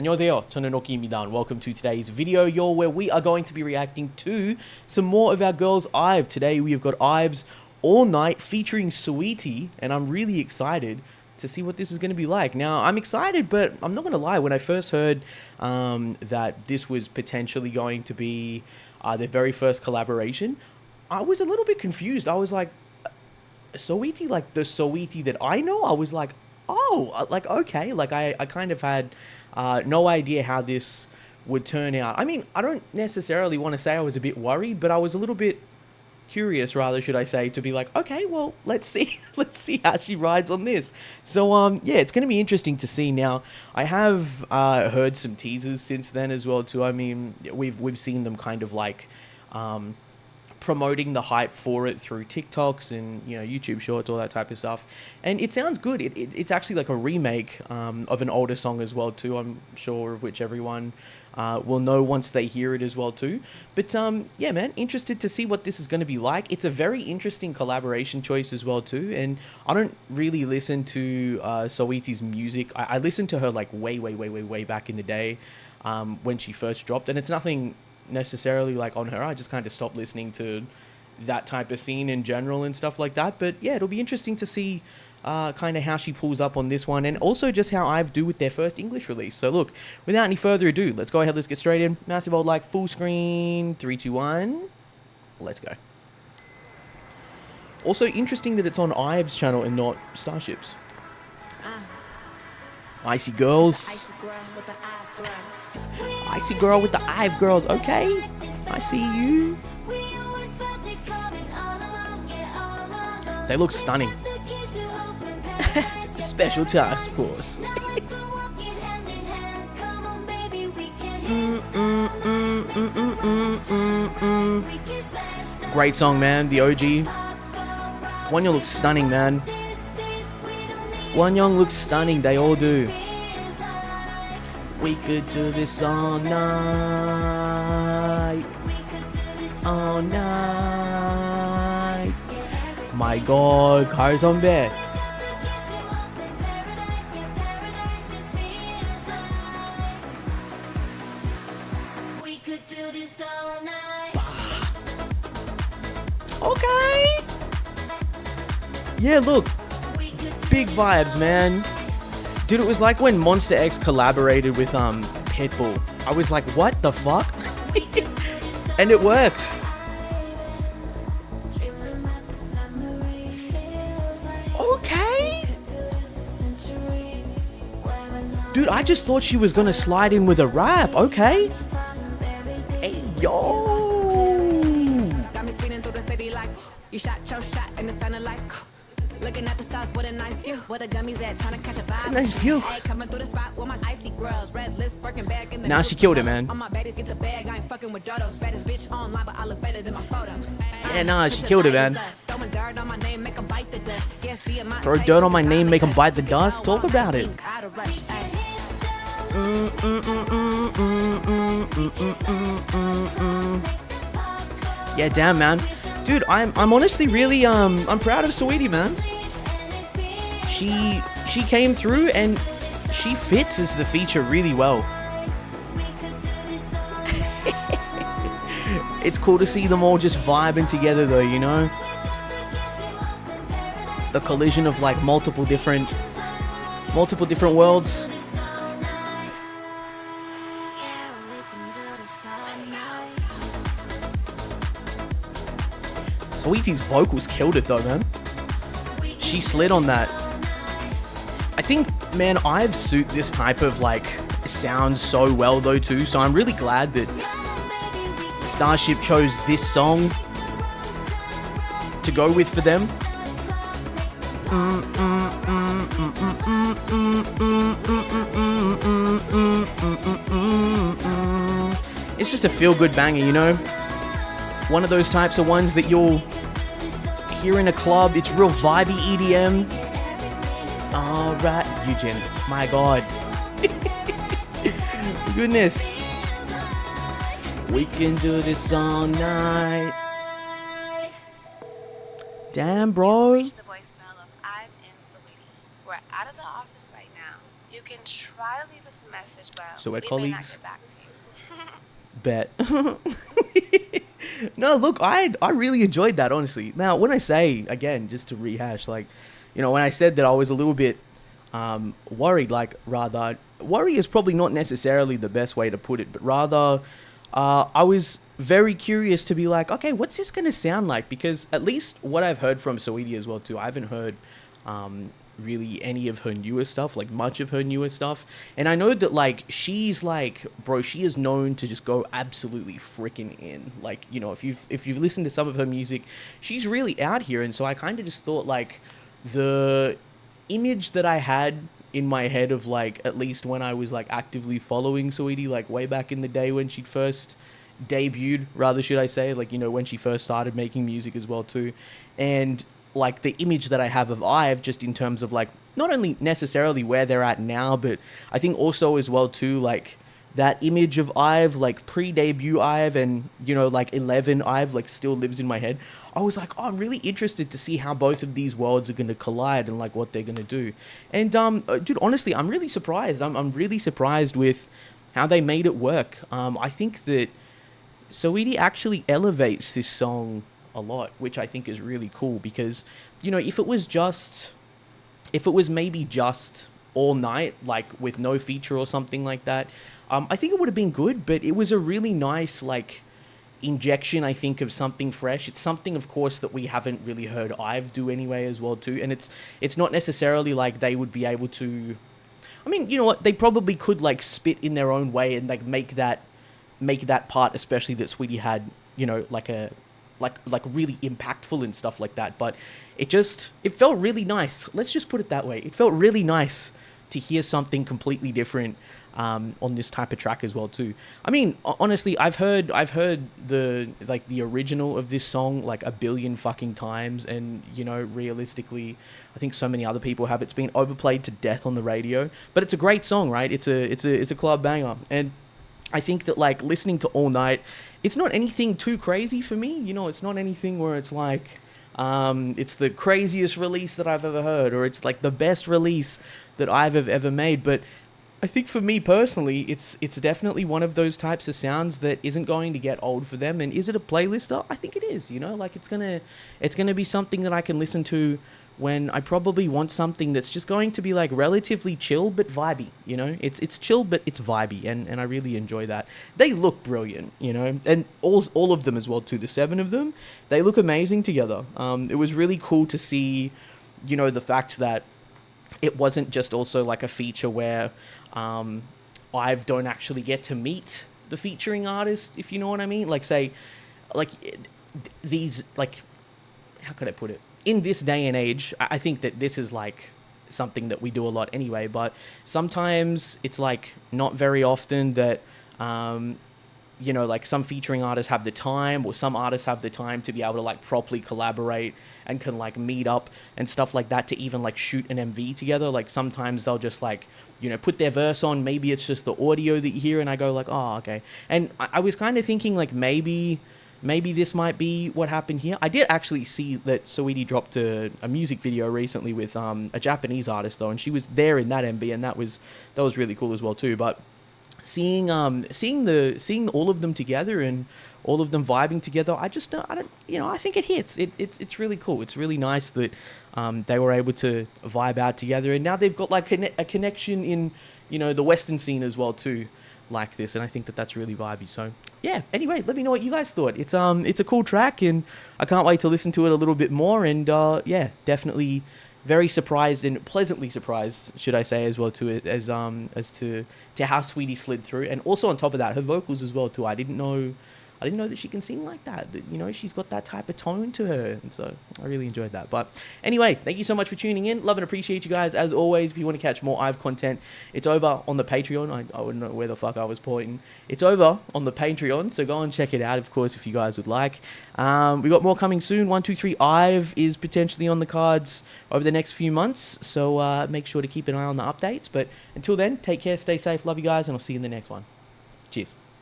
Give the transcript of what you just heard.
안녕하세요. 저는 Roki입니다 and welcome to today's video, where we are going to be reacting to some more of our girls' IVE. Today we have got IVE's All Night featuring Saweetie, and I'm really excited to see what this is going to be like. Now, I'm excited, but I'm not going to lie. When I first heard that this was potentially going to be their very first collaboration, I was a little bit confused. I was like, Saweetie, like the Saweetie that I know? I was like, oh, like, okay. Like, I kind of had no idea how this would turn out. I mean, I don't necessarily want to say I was a bit worried, but I was a little bit curious, rather, should I say, to be like, okay, well, let's see how she rides on this. So yeah, it's going to be interesting to see. Now, I have heard some teasers since then as well too. I mean, we've seen them kind of like promoting the hype for it through TikToks and, you know, YouTube shorts, all that type of stuff, and it sounds good. It's actually like a remake of an older song as well too, I'm sure, of which everyone will know once they hear it as well too. But yeah, man, interested to see what this is going to be like. It's a very interesting collaboration choice as well too, and I don't really listen to Saweetie's music. I listened to her like way back in the day when she first dropped, and it's nothing necessarily like on her. I just kind of stopped listening to that type of scene in general and stuff like that. But yeah, it'll be interesting to see kind of how she pulls up on this one, and also just how IVE do with their first English release. So look, without any further ado, let's go ahead, let's get straight in. Massive old like full screen, 3, 2, 1, let's go. Also interesting that it's on IVE's channel and not Starship's. Icy girls. Icy girl with the IVE girls. Okay, I see you. They look stunning. Special task force. Great song, man. The OG. Wonyoung looks stunning, man. Wonyoung looks stunning. They all do. We could do this all night. All night. My God, Kari 선배. We could do this all night. Okay. Yeah, look. Big vibes, man. Dude, it was like when Monster X collaborated with Pitbull. I was like, what the fuck? And it worked. Okay. Dude, I just thought she was gonna slide in with a rap. Okay. Hey, yo. Got me speeding through the city like you shot your shot and it sounded like looking at the stars, what a nice view. What a gummies at, trying to catch a vibe. Nice view. Hey, coming through the spot with my icy girls, red lips, Birkin bag in the Now she killed it, man. All my baddies get the bag. I ain't fucking with dodos. Baddest bitch online, but I look better than my photos. Yeah, nah, she killed it, man. Throw dirt on my name, make 'em bite the dust. Throw dirt on my name, make 'em bite the dust. Talk about it. Yeah, damn, man. Dude, I'm honestly really I'm proud of Saweetie, man. She came through and she fits as the feature really well. It's cool to see them all just vibing together though, you know? The collision of like multiple different worlds. Saweetie's vocals killed it though, man. She slid on that. I think, man, IVE suit this type of like sound so well though too, so I'm really glad that Starship chose this song to go with for them. It's just a feel-good banger, you know? One of those types of ones that you'll hear in a club. It's real vibey EDM. Alright, Eugene. My God. Goodness. We can do this all night. Damn, bro. Reached the voicemail of IVE and Saweetie. We're out of the office right now. You can try to leave us a message, but So we're we colleagues. may not get back to you. Bet. No, look, I really enjoyed that, honestly. Now, when I say, again, just to rehash, like, when I said that I was a little bit worried, like, rather, worry is probably not necessarily the best way to put it, but rather, I was very curious to be like, okay, what's this going to sound like? Because at least what I've heard from Saweetie as well, too, I haven't heard really any of her newer stuff, like much of her newer stuff. And I know that, like, she's like, bro, she is known to just go absolutely freaking in. Like, if you've listened to some of her music, she's really out here. And so I kind of just thought, like, the image that I had in my head of, like, at least when I was like actively following Saweetie, like way back in the day when she first debuted, rather should I say, like, when she first started making music as well too. And like the image that I have of IVE, just in terms of like not only necessarily where they're at now, but I think also as well too, like that image of IVE, like pre-debut IVE and like 11 IVE, like still lives in my head. I was like, oh, I'm really interested to see how both of these worlds are going to collide and like what they're going to do. And dude, honestly, I'm really surprised. I'm really surprised with how they made it work. I think that Saweetie actually elevates this song a lot, which I think is really cool, because if it was maybe just All Night, like with no feature or something like that, I think it would have been good. But it was a really nice like injection, I think, of something fresh. It's something, of course, that we haven't really heard IVE do anyway as well too, and it's not necessarily like they would be able to, I mean, you know what, they probably could like spit in their own way and like make that part, especially that Saweetie had, like really impactful and stuff like that. But it felt really nice. Let's just put it that way. It felt really nice to hear something completely different on this type of track as well too. I mean, honestly, I've heard the original of this song like a billion fucking times, and realistically, I think so many other people have. It's been overplayed to death on the radio, but it's a great song, right? It's a club banger. And I think that like listening to All Night, it's not anything too crazy for me. It's not anything where it's like, it's the craziest release that I've ever heard, or it's like the best release that I've ever made. But I think for me personally, it's definitely one of those types of sounds that isn't going to get old for them. And is it a playlister? I think it is. Like it's gonna be something that I can listen to when I probably want something that's just going to be like relatively chill but vibey. It's chill but it's vibey, and I really enjoy that. They look brilliant, and all of them as well too. The 7 of them, they look amazing together. It was really cool to see, the fact that it wasn't just also like a feature where IVE don't actually get to meet the featuring artist, if you know what I mean. Like say, like these, like, how could I put it? In this day and age, I think that this is like something that we do a lot anyway, but sometimes it's like not very often that, like some featuring artists have the time, or some artists have the time to be able to like properly collaborate and can like meet up and stuff like that to even like shoot an MV together. Like sometimes they'll just like, put their verse on, maybe it's just the audio that you hear, and I go like, oh, okay. And I was kind of thinking like maybe this might be what happened here. I did actually see that Saweetie dropped a music video recently with a Japanese artist though, and she was there in that MV, and that was really cool as well too. But seeing all of them together and all of them vibing together, I think it hits. It's really cool. It's really nice that they were able to vibe out together, and now they've got like a connection in the Western scene as well too, like this, and I think that that's really vibey. So yeah, anyway, let me know what you guys thought. It's a cool track, and I can't wait to listen to it a little bit more. And yeah, definitely very surprised and pleasantly surprised, should I say, as well to it, as to how Saweetie slid through. And also on top of that, her vocals as well too. I didn't know that she can sing like that. That she's got that type of tone to her, and so I really enjoyed that. But anyway, thank you so much for tuning in. Love and appreciate you guys as always. If you want to catch more IVE content, it's over on the Patreon. I wouldn't know where the fuck I was pointing. It's over on the Patreon, so go and check it out, of course, if you guys would like. We got more coming soon. 123 IVE is potentially on the cards over the next few months, so make sure to keep an eye on the updates. But until then, take care, stay safe, love you guys, and I'll see you in the next one. Cheers.